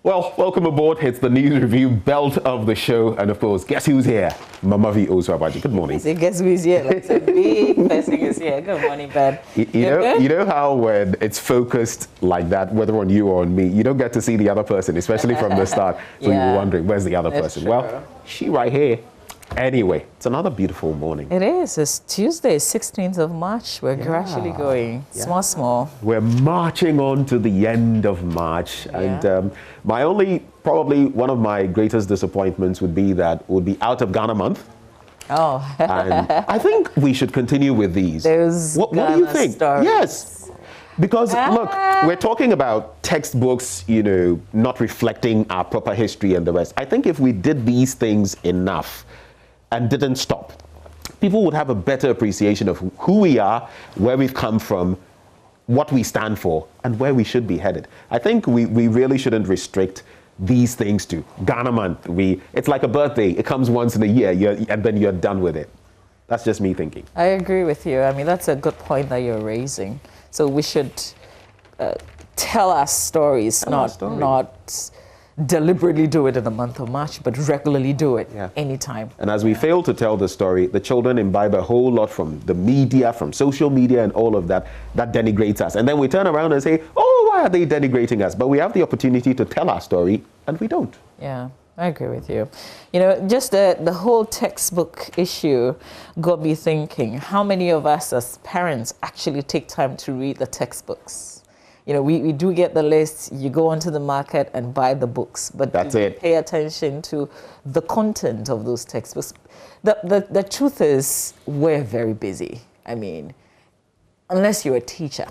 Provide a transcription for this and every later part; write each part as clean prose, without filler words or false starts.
Well, welcome aboard. It's the news review belt of the show. And of course, guess who's here? Mama V. Osuabaji. Good morning. Guess who's here? Like a big person is here. Good morning, Ben. You know how when it's focused like that, whether on you or on me, you don't get to see the other person, especially from the start. So you're wondering, where's the other person? True. Well, she right here. Anyway, it's another beautiful morning. It is. It's Tuesday, 16th of March. We're gradually going small. We're marching on to the end of March. And probably one of my greatest disappointments would be out of Ghana month. Oh. And I think we should continue with these. What do you think? Stories. Yes. Because look, we're talking about textbooks, not reflecting our proper history and the rest. I think if we did these things enough and didn't stop, people would have a better appreciation of who we are, where we've come from, what we stand for, and where we should be headed. I think we really shouldn't restrict these things to Ghana month. It's like a birthday. It comes once in a year, and then you're done with it. That's just me thinking. I agree with you. I mean, that's a good point that you're raising. So we should tell our stories, not deliberately do it in the month of March, but regularly do it anytime. And as we fail to tell the story, the children imbibe a whole lot from the media, from social media and all of that denigrates us. And then we turn around and say, oh, why are they denigrating us? But we have the opportunity to tell our story and we don't. Yeah, I agree with you. Just the whole textbook issue got me thinking, how many of us as parents actually take time to read the textbooks? We do get the list, you go onto the market and buy the books, but that's it. Pay attention to the content of those textbooks. The truth is, we're very busy. I mean, unless you're a teacher,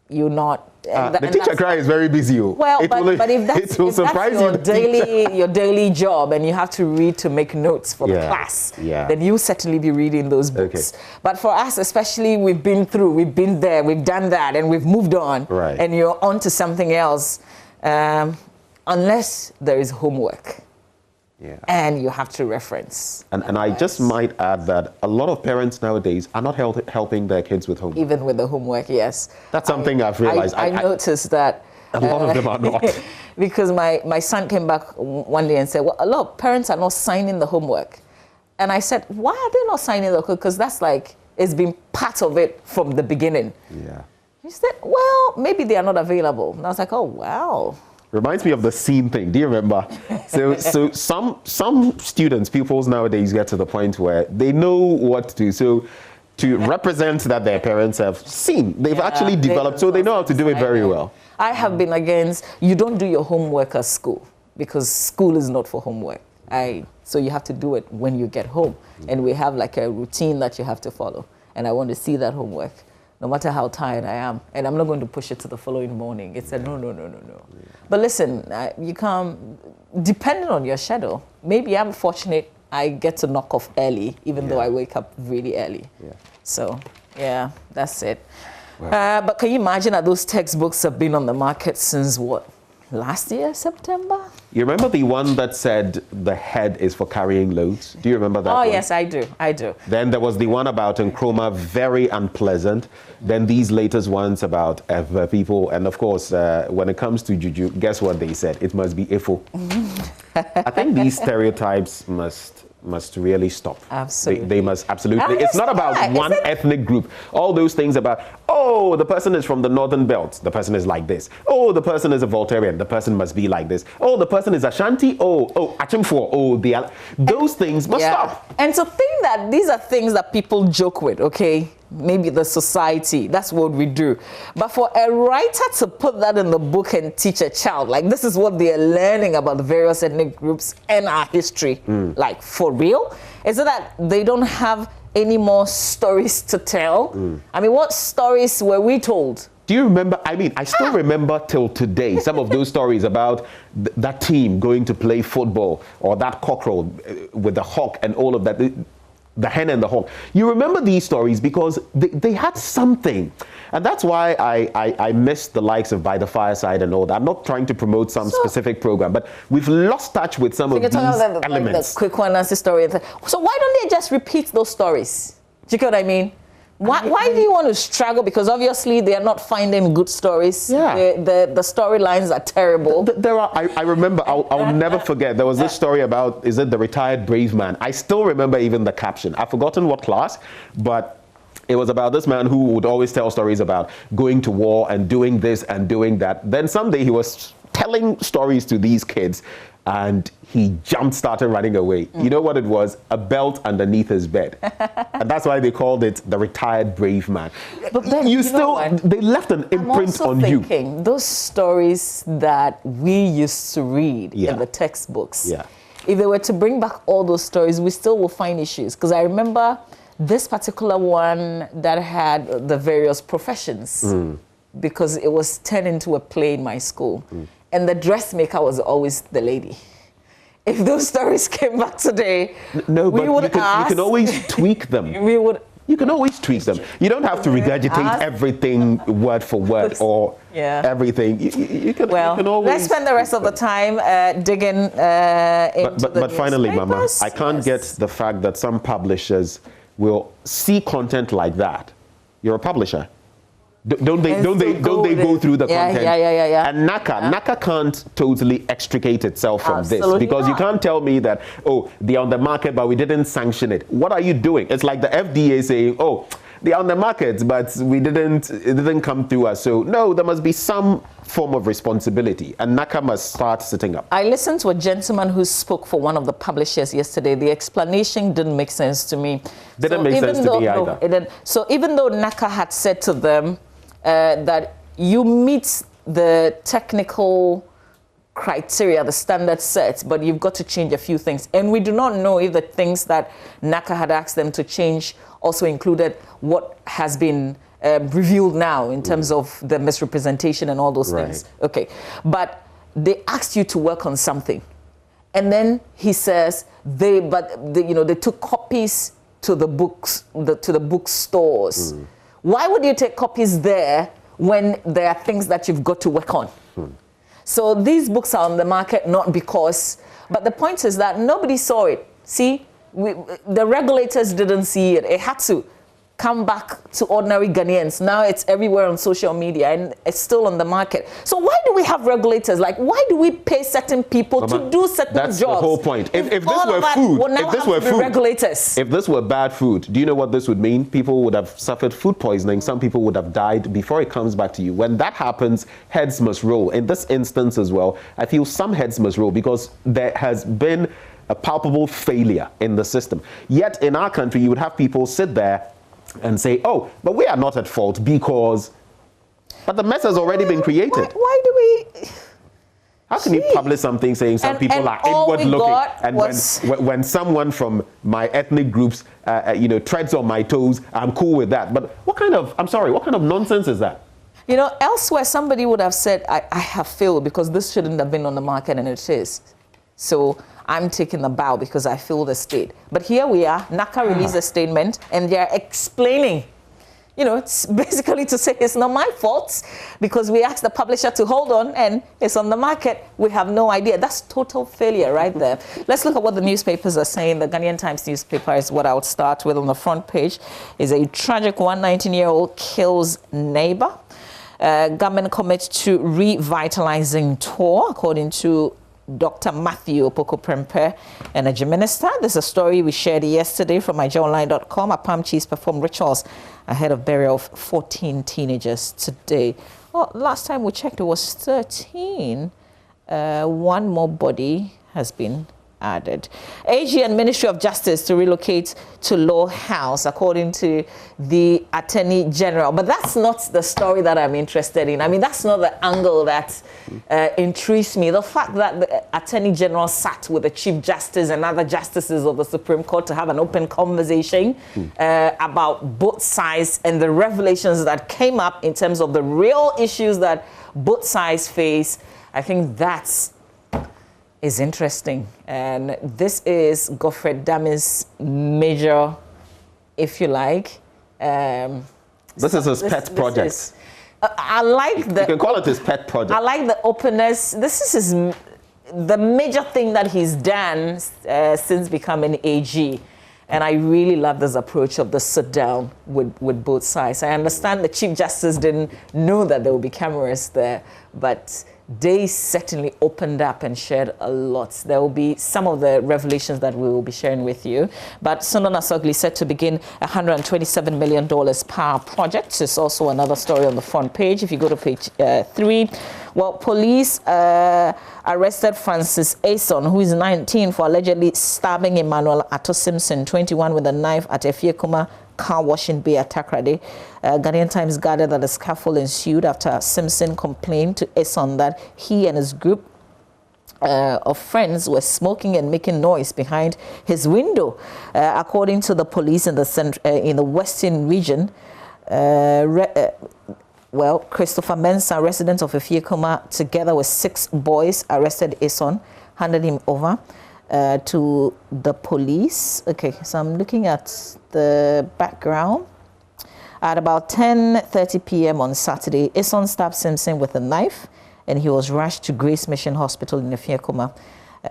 you're not. The teacher cry is very busy. Well, but if that's your daily job and you have to read to make notes for the class, then you'll certainly be reading those books. Okay. But for us, especially, we've been there, we've done that, and we've moved on, and you're on to something else, unless there is homework. Yeah. And you have to reference. And I just might add that a lot of parents nowadays are not helping their kids with homework. Even with the homework, yes. That's something I've realized. I noticed that. A lot of them are not. Because my son came back one day and said, well, a lot of parents are not signing the homework. And I said, why are they not signing the homework? Because that's it's been part of it from the beginning. Yeah. He said, well, maybe they are not available. And I was like, oh, wow. Reminds me of the scene thing. Do you remember? So some pupils nowadays get to the point where they know what to do. So to represent that their parents have seen, they've actually developed, so they know how to do it very well. I have been against, you don't do your homework at school because school is not for homework. So you have to do it when you get home. And we have a routine that you have to follow. And I want to see that homework, no matter how tired I am. And I'm not going to push it to the following morning. It's a no. Yeah. But listen, you come, depending on your schedule, maybe I'm fortunate I get to knock off early, even though I wake up really early. Yeah. So, that's it. Wow. But can you imagine that those textbooks have been on the market since what? Last year, September? You remember the one that said the head is for carrying loads? Do you remember that one? Yes, I do. Then there was the one about Nkrumah, very unpleasant. Then these latest ones about people. And of course, when it comes to juju, guess what they said? It must be Ifo. I think these stereotypes must really stop. Absolutely. They must absolutely. It's not about one ethnic group. All those things about, oh, the person is from the northern belt, the person is like this. Oh, the person is a Voltairean, the person must be like this. Oh, the person is Ashanti. Oh, Achimfo. Oh, those things must stop. And to think that these are things that people joke with, okay? Maybe the society, that's what we do. But for a writer to put that in the book and teach a child, this is what they're learning about the various ethnic groups and our history, for real, is it that they don't have any more stories to tell? I mean, what stories were we told? Do you remember? I mean, I still remember till today some of those stories about that team going to play football, or that cockerel with the hawk and all of that. The hen and the hawk. You remember these stories because they had something. And that's why I miss the likes of By the Fireside and all that. I'm not trying to promote some specific program, but we've lost touch with some of these elements. The quick one answer story. So why don't they just repeat those stories? Do you get what I mean? Why do you want to struggle? Because obviously they are not finding good stories. Yeah. The storylines are terrible. There are. I remember. I'll never forget. There was this story about, is it the retired brave man? I still remember even the caption. I've forgotten what class, but it was about this man who would always tell stories about going to war and doing this and doing that. Then someday he was telling stories to these kids, and he started running away. You know what it was? A belt underneath his bed. And that's why they called it the retired brave man. But then, they left an imprint on you. Those stories that we used to read in the textbooks, if they were to bring back all those stories, we still will find issues. Because I remember this particular one that had the various professions, because it was turned into a play in my school. And the dressmaker was always the lady. If those stories came back today, you can always tweak them. You can always tweak them. You don't have to regurgitate everything word for word or everything. You can always. Let's spend the rest of the time digging into But finally, Mama, I can't get the fact that some publishers will see content like that. You're a publisher. Don't they go through the content? Yeah. And NACA can't totally extricate itself from this, because you can't tell me that, oh, they're on the market, but we didn't sanction it. What are you doing? It's like the FDA saying, oh, they're on the market, but it didn't come through us. So no, there must be some form of responsibility, and NACA must start sitting up. I listened to a gentleman who spoke for one of the publishers yesterday. The explanation didn't make sense to me. Didn't make sense to me either. It didn't. So even though NACA had said to them that you meet the technical criteria, the standard set, but you've got to change a few things. And we do not know if the things that NACA had asked them to change also included what has been revealed now in terms of the misrepresentation and all those things. Okay, but they asked you to work on something, and then he says they took copies to the books to the bookstores. Why would you take copies there when there are things that you've got to work on? So these books are on the market not because, but the point is that nobody saw it. See, the regulators didn't see it. It had to come back to ordinary Ghanaians. Now it's everywhere on social media and it's still on the market. So why do we have regulators? Like, why do we pay certain people to do certain jobs? That's the whole point. If this were food, if this were bad food, do you know what this would mean? People would have suffered food poisoning. Some people would have died before it comes back to you. When that happens, heads must roll. In this instance as well, I feel some heads must roll because there has been a palpable failure in the system. Yet in our country, you would have people sit there and say, oh, but we are not at fault because... But the mess has already been created. Why do we... How can you publish something saying some people are inward looking, and when someone from my ethnic groups, treads on my toes, I'm cool with that. But what kind of nonsense is that? You know, elsewhere somebody would have said, I have failed because this shouldn't have been on the market, and it is. So I'm taking the bow because I feel the state. But here we are, NACA released a statement and they're explaining, it's basically to say it's not my fault because we asked the publisher to hold on and it's on the market. We have no idea. That's total failure right there. Let's look at what the newspapers are saying. The Ghanaian Times newspaper is what I would start with on the front page. Is a tragic 19-year-old kills neighbor. Government commits to revitalizing tour, according to Dr. Matthew Opoku-Prempeh, Energy Minister. This is a story we shared yesterday from myjoyonline.com. Apam chiefs performed rituals ahead of burial of 14 teenagers today. Well, last time we checked, it was 13. One more body has been added. AG and Ministry of Justice to relocate to Law House, according to the Attorney General. But that's not the story that I'm interested in. I mean, that's not the angle that intrigues me. The fact that the Attorney General sat with the Chief Justice and other justices of the Supreme Court to have an open conversation about both sides and the revelations that came up in terms of the real issues that both sides face, I think that's is interesting. And this is Godfrey Damme's major, if you like. This is his pet project. I like the... You can call it his pet project. I like the openness. This is the major thing that he's done since becoming AG. And I really love this approach of the sit down with both sides. I understand the Chief Justice didn't know that there would be cameras there, but they certainly opened up and shared a lot. There will be some of the revelations that we will be sharing with you. But Sunan Asogli said to begin $127 million power project. It's also another story on the front page. If you go to page 3, well, police arrested Francis Ason, who is 19, for allegedly stabbing Emmanuel Atto Simpson, 21, with a knife at Efiekuma car wash in Bay Takrade. Ghanaian Times gathered that a scuffle ensued after Simpson complained to Ason that he and his group of friends were smoking and making noise behind his window. According to the police in the western region, well, Christopher Mensah, resident of Efiekuma, together with 6 boys, arrested Ason, handed him over to the police. Okay, so I'm looking at the background. At about 10:30 p.m. on Saturday, Ason stabbed Simpson with a knife, and he was rushed to Grace Mission Hospital in Efiekuma.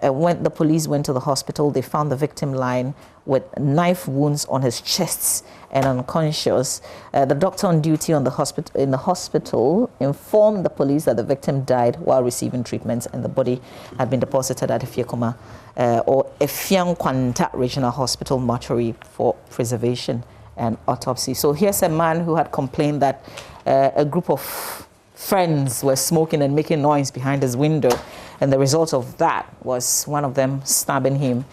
When the police went to the hospital, they found the victim lying with knife wounds on his chest and unconscious. The doctor on duty in the hospital informed the police that the victim died while receiving treatment, and the body had been deposited at Efiekuma or Efiankwanta Regional Hospital mortuary for preservation and autopsy. So here's a man who had complained that a group of friends were smoking and making noise behind his window, and the result of that was one of them stabbing him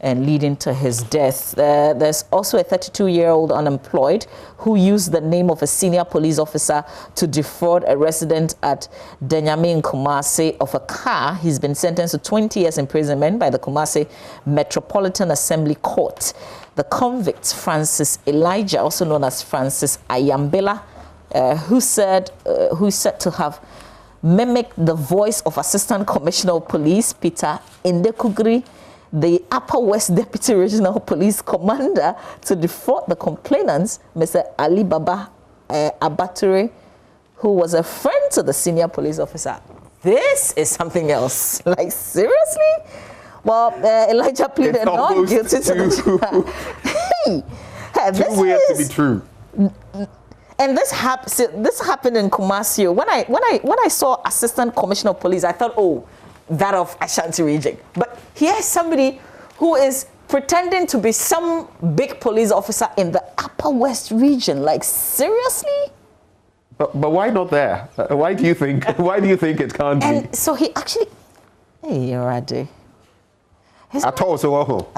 and leading to his death. There's also a 32-year-old unemployed who used the name of a senior police officer to defraud a resident at Denyame in Kumasi of a car. He's been sentenced to 20 years imprisonment by the Kumasi Metropolitan Assembly Court. The convict, Francis Elijah, also known as Francis Ayambela, who's said to have mimicked the voice of Assistant Commissioner of Police Peter Indekugri, the Upper West Deputy Regional Police Commander, to defraud the complainants, Mr. Ali Baba Abature, who was a friend to the senior police officer. This is something else. Like, seriously? Well, Elijah pleaded not guilty to the Hey, too weird to be true. And this happened in Kumasi. When I saw Assistant Commissioner of Police, I thought, oh, that of Ashanti region. But here's somebody who is pretending to be some big police officer in the Upper West region. Like, seriously? But why not there? Why do you think it can't be? And so he actually, hey, Yorade. I told so.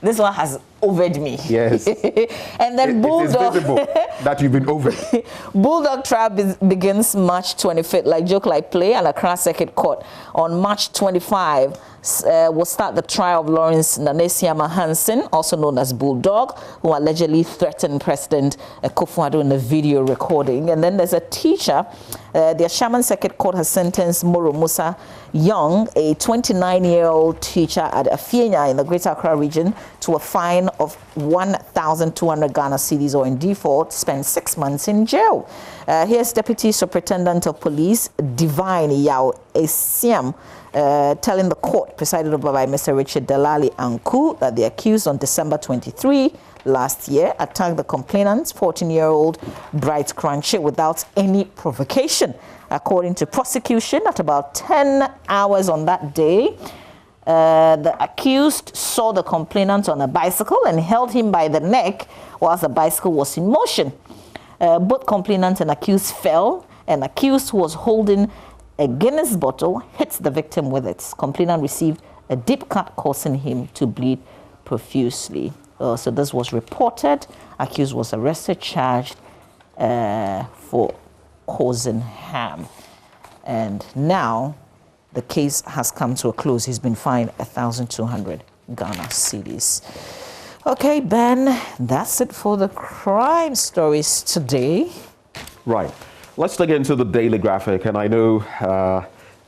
This one has overed me. Yes. And then Bulldog. It is visible that you've been over. Bulldog trial begins March 25th, like joke, like play, and Accra Circuit Court. On March 25, will start the trial of Lawrence Nanesiama Hansen, also known as Bulldog, who allegedly threatened President Akufo-Addo in a video recording. And then there's a teacher. The Ashaman Circuit Court has sentenced Moro Musa Young, a 29-year-old teacher at Afienya in the Greater Accra region, to a fine of 1,200 Ghana cedis, or in default, spend 6 months in jail. Here's Deputy Superintendent of Police Divine Yao Esiam telling the court, presided over by Mr. Richard Delali Anku, that the accused on December 23 last year attacked the complainant, 14-year-old Bright Crunchy, without any provocation. According to prosecution, at about 10 hours on that day, the accused saw the complainant on a bicycle and held him by the neck whilst the bicycle was in motion. Both complainant and accused fell, and accused, who was holding a Guinness bottle, hit the victim with it. Complainant received a deep cut, causing him to bleed profusely. So this was reported. Accused was arrested, charged for causing harm. And now the case has come to a close. He's been fined 1,200 Ghana cedis. Okay, Ben, that's it for the crime stories today. Right. Let's dig into the Daily Graphic. And I know,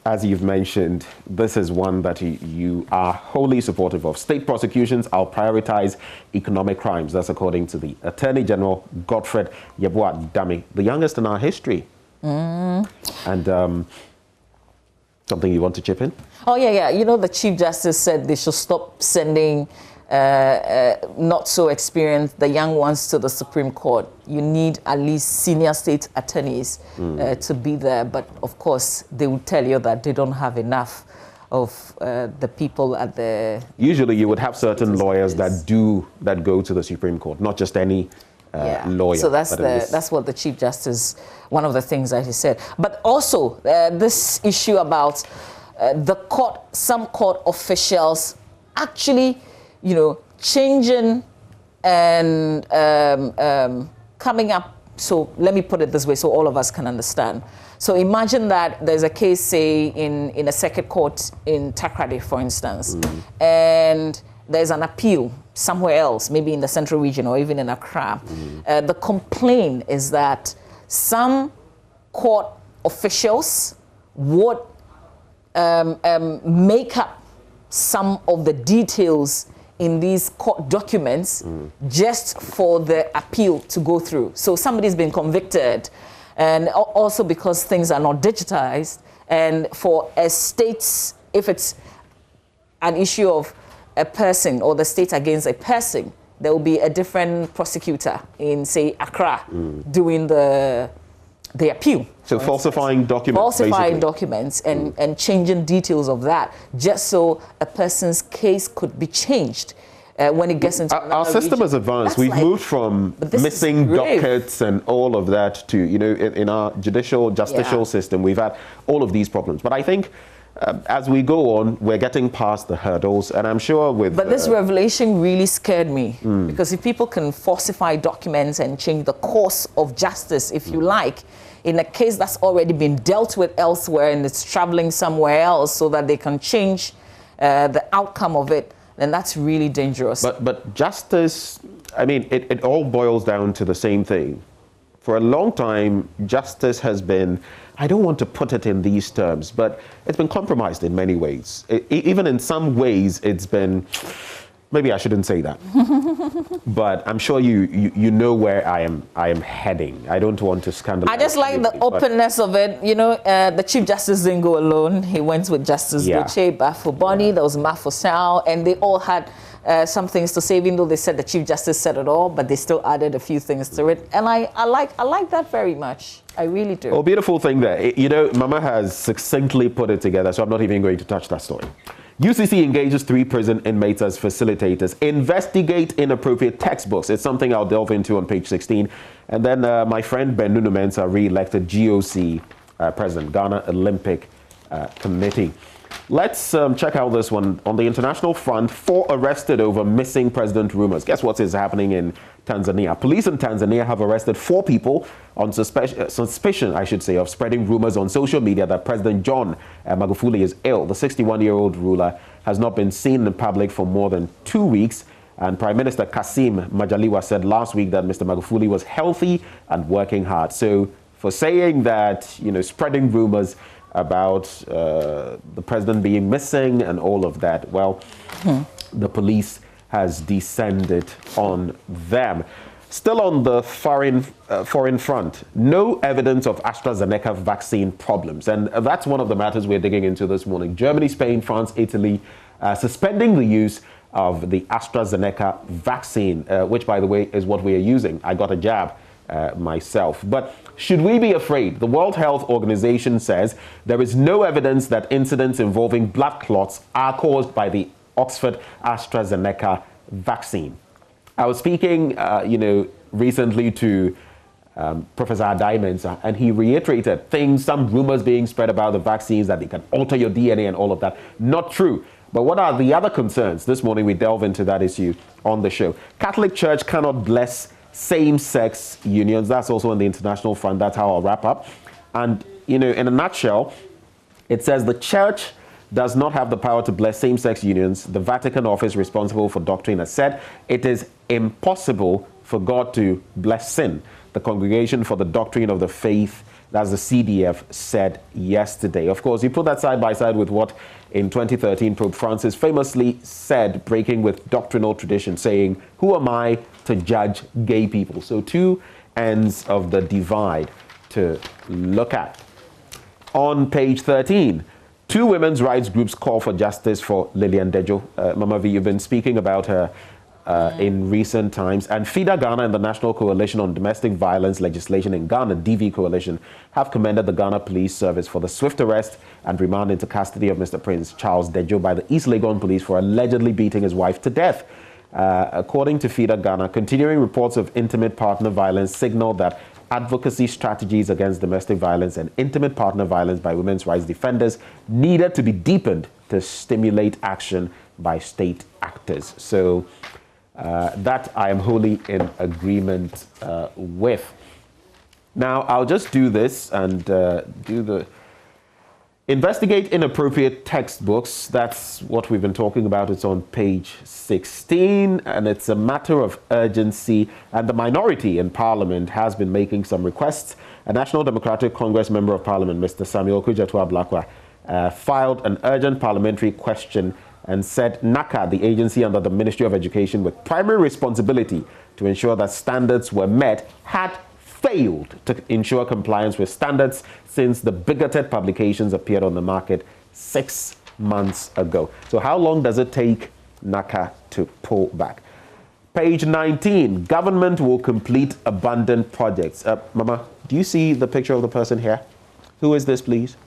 as you've mentioned, this is one that you are wholly supportive of. State prosecutions, I'll prioritize economic crimes. That's according to the Attorney General, Godfred Yeboah Dame, the youngest in our history. And something you want to chip in? Oh, yeah. You know, the Chief Justice said they should stop sending not so experienced, the young ones to the Supreme Court. You need at least senior state attorneys to be there. But of course, they will tell you that they don't have enough of the people at the... Usually you would have certain lawyers that go to the Supreme Court, not just any lawyer. So that's what the Chief Justice, one of the things that he said. But also this issue about some court officials actually, changing and coming up. So let me put it this way so all of us can understand. So imagine that there's a case, say, in a circuit court in Takrady, for instance, and there's an appeal somewhere else, maybe in the Central Region or even in Accra. The complaint is that some court officials would make up some of the details in these court documents just for the appeal to go through. So somebody's been convicted, and also because things are not digitized, and for a state, if it's an issue of a person or the state against a person, there will be a different prosecutor in, say, Accra doing the appeal. So falsifying documents. Falsifying documents and changing details of that, just so a person's case could be changed when it gets into our system has advanced. We've moved from missing dockets and all of that to, in our justicial system, we've had all of these problems. But I think as we go on, we're getting past the hurdles, and I'm sure with... But this revelation really scared me, because if people can falsify documents and change the course of justice, if you like, in a case that's already been dealt with elsewhere and it's traveling somewhere else so that they can change the outcome of it, then that's really dangerous. But justice, I mean, it all boils down to the same thing. For a long time, justice has been, I don't want to put it in these terms, but it's been compromised in many ways. Even in some ways, it's been, maybe I shouldn't say that, but I'm sure you know where I am heading. I don't want to scandalize. I just like the openness of it. The Chief Justice didn't go alone. He went with Justice Doche, Bafo-Boni, there was Mafo-Sao, and they all had some things to say, even though they said the Chief Justice said it all, but they still added a few things to it. And I like that very much. I really do. Oh, beautiful thing there. Mama has succinctly put it together, so I'm not even going to touch that story. UCC engages 3 prison inmates as facilitators. Investigate inappropriate textbooks. It's something I'll delve into on page 16. And then my friend Ben Nuno Mensah re-elected GOC president, Ghana Olympic Committee. Let's check out this one. On the international front, 4 arrested over missing president rumors. Guess what is happening in Tanzania? Police in Tanzania have arrested 4 people on suspicion, of spreading rumors on social media that President John Magufuli is ill. The 61-year-old ruler has not been seen in public for more than 2 weeks. And Prime Minister Kassim Majaliwa said last week that Mr. Magufuli was healthy and working hard. So for saying that, spreading rumors about the president being missing and all of that, well, the police has descended on them. Still on the foreign front, no evidence of AstraZeneca vaccine problems. And that's one of the matters we're digging into this morning. Germany, Spain, France, Italy, suspending the use of the AstraZeneca vaccine, which, by the way, is what we are using. I got a jab myself. But should we be afraid? The World Health Organization says there is no evidence that incidents involving blood clots are caused by the Oxford AstraZeneca vaccine. I was speaking, recently to Professor Adai, and he reiterated some rumors being spread about the vaccines that they can alter your DNA and all of that. Not true. But what are the other concerns? This morning we delve into that issue on the show. Catholic Church cannot bless same-sex unions. That's also on the international front. That's how I'll wrap up. And, in a nutshell, it says the church does not have the power to bless same-sex unions. The Vatican office responsible for doctrine has said it is impossible for God to bless sin. The Congregation for the Doctrine of the Faith, that's the CDF, said yesterday. Of course, you put that side by side with what in 2013 Pope Francis famously said, breaking with doctrinal tradition, saying, "Who am I to judge gay people?" So 2 ends of the divide to look at. On page 13, Two women's rights groups call for justice for Lillian Dejo. Mama V, you've been speaking about her in recent times. And FIDA Ghana and the National Coalition on Domestic Violence Legislation in Ghana, DV Coalition, have commended the Ghana Police Service for the swift arrest and remand into custody of Mr. Prince Charles Dejo by the East Legon Police for allegedly beating his wife to death. According to FIDA Ghana, continuing reports of intimate partner violence signal that advocacy strategies against domestic violence and intimate partner violence by women's rights defenders needed to be deepened to stimulate action by state actors. So that I am wholly in agreement with. Now, I'll just do this and do the investigate inappropriate textbooks. That's what we've been talking about. It's on page 16, and it's a matter of urgency. And the minority in Parliament has been making some requests. A National Democratic Congress Member of Parliament, Mr. Samuel Kudjatu-Ablakwa, filed an urgent parliamentary question and said NACA, the agency under the Ministry of Education with primary responsibility to ensure that standards were met, had failed to ensure compliance with standards since the bigoted publications appeared on the market 6 months ago. So how long does it take NACA to pull back? Page 19, government will complete abandoned projects. Mama, do you see the picture of the person here? Who is this, please?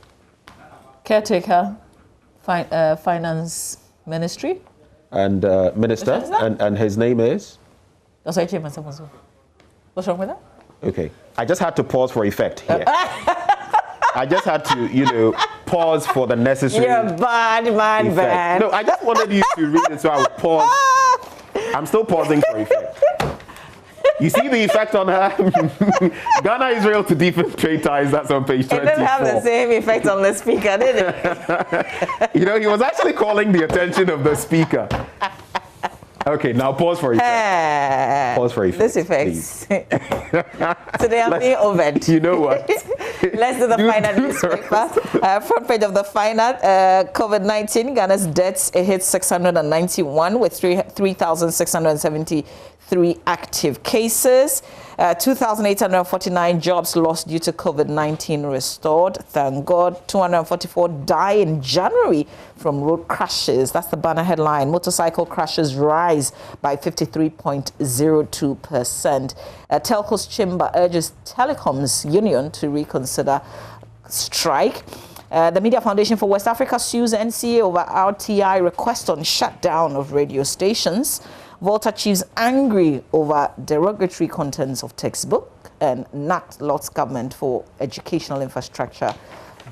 Caretaker, Finance Ministry. And Minister, and his name is? What's wrong with that? Okay, I just had to pause for effect here. I just had to, pause for the necessary. You're a bad man, effect. man. No, I just wanted you to read it, so I would pause. I'm still pausing for effect. You see the effect on her? Ghana, Israel to deepen trade ties. That's on page 24. It didn't have the same effect on the speaker, did it? He was actually calling the attention of the speaker. Okay, now pause for effect. Pause for effect. This effects. Today I'm being overed. You know what? Let's do the final newspaper. Front page of the final. COVID-19, Ghana's deaths hit 691 with 3,673 active cases. 2,849 jobs lost due to COVID-19 restored. Thank God. 244 die in January from road crashes. That's the banner headline. Motorcycle crashes rise by 53.02%. Telco's chamber urges telecoms union to reconsider strike. The Media Foundation for West Africa sues NCA over RTI request on shutdown of radio stations. Volta chiefs angry over derogatory contents of textbook, and NAT lots government for educational infrastructure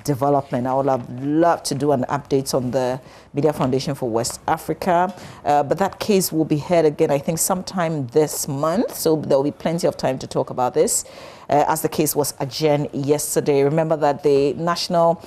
development. I would have loved to do an update on the Media Foundation for West Africa, but that case will be heard again, I think, sometime this month, so there will be plenty of time to talk about this, as the case was adjourned yesterday. Remember that the national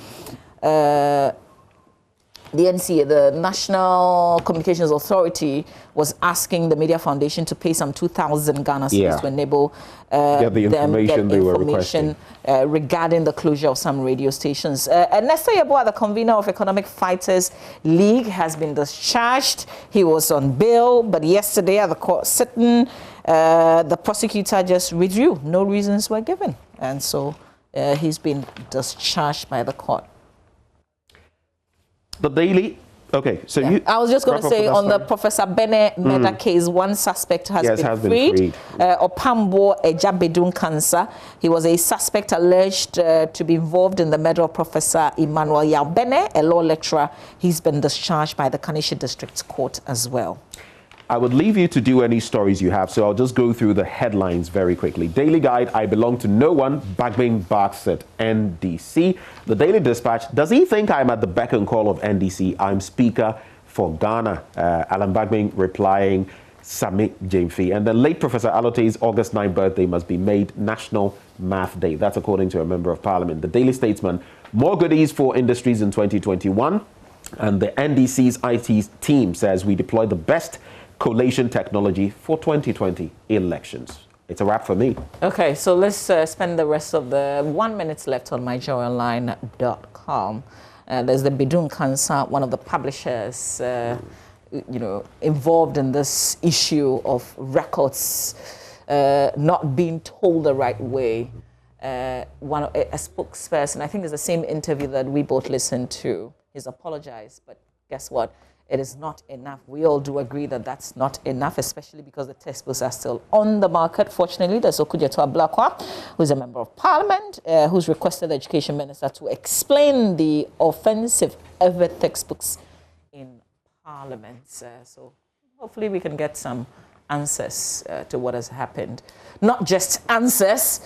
the NCA, the National Communications Authority, was asking the Media Foundation to pay some 2,000 Ghana cedis to enable get the information they were requesting regarding the closure of some radio stations. Nestor Yeboah, the convener of Economic Fighters League, has been discharged. He was on bail, but yesterday at the court sitting, the prosecutor just withdrew. No reasons were given, and so he's been discharged by the court. The Daily, okay, so I was just going to say on the Professor Bene murder case, one suspect has been freed. Opambo Ejabedun Cancer. He was a suspect alleged to be involved in the murder of Professor Emmanuel Yabene, a law lecturer. He's been discharged by the Kaneshie District Court as well. I would leave you to do any stories you have, so I'll just go through the headlines very quickly. Daily Guide, I belong to no one. Bagbing barks at NDC. The Daily Dispatch, does he think I'm at the beck and call of NDC? I'm Speaker for Ghana. Alan Bagbing replying, Sami Jamefi. And the late Professor Alote's August 9th birthday must be made National Math Day. That's according to a member of Parliament. The Daily Statesman, more goodies for industries in 2021. And the NDC's IT team says we deploy the best collation technology for 2020 elections. It's a wrap for me. Okay, so let's spend the rest of the 1 minute left on myjoyonline.com. There's the Bedun Cancer, one of the publishers, involved in this issue of records not being told the right way. A spokesperson, I think it's the same interview that we both listened to. He's apologized, but guess what? It is not enough. We all do agree that that's not enough, especially because the textbooks are still on the market. Fortunately, there's Okujeto Ablakwa, who's a member of parliament, who's requested the education minister to explain the offensive ever textbooks in parliament. So hopefully we can get some answers to what has happened. Not just answers,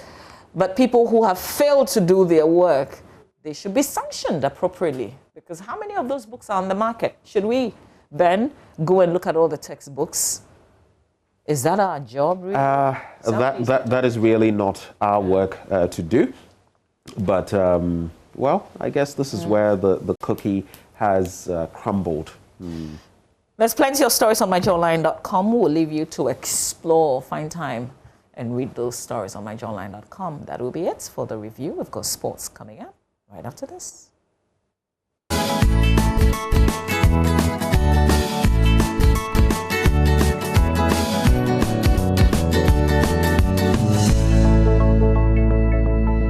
but people who have failed to do their work, they should be sanctioned appropriately. Because how many of those books are on the market? Should we then go and look at all the textbooks? Is that our job, really? That is really not our work to do. But, well, I guess this is where the cookie has crumbled. There's plenty of stories on myjoyonline.com. We'll leave you to explore, find time, and read those stories on myjoyonline.com. That will be it for the review. We've got sports coming up right after this.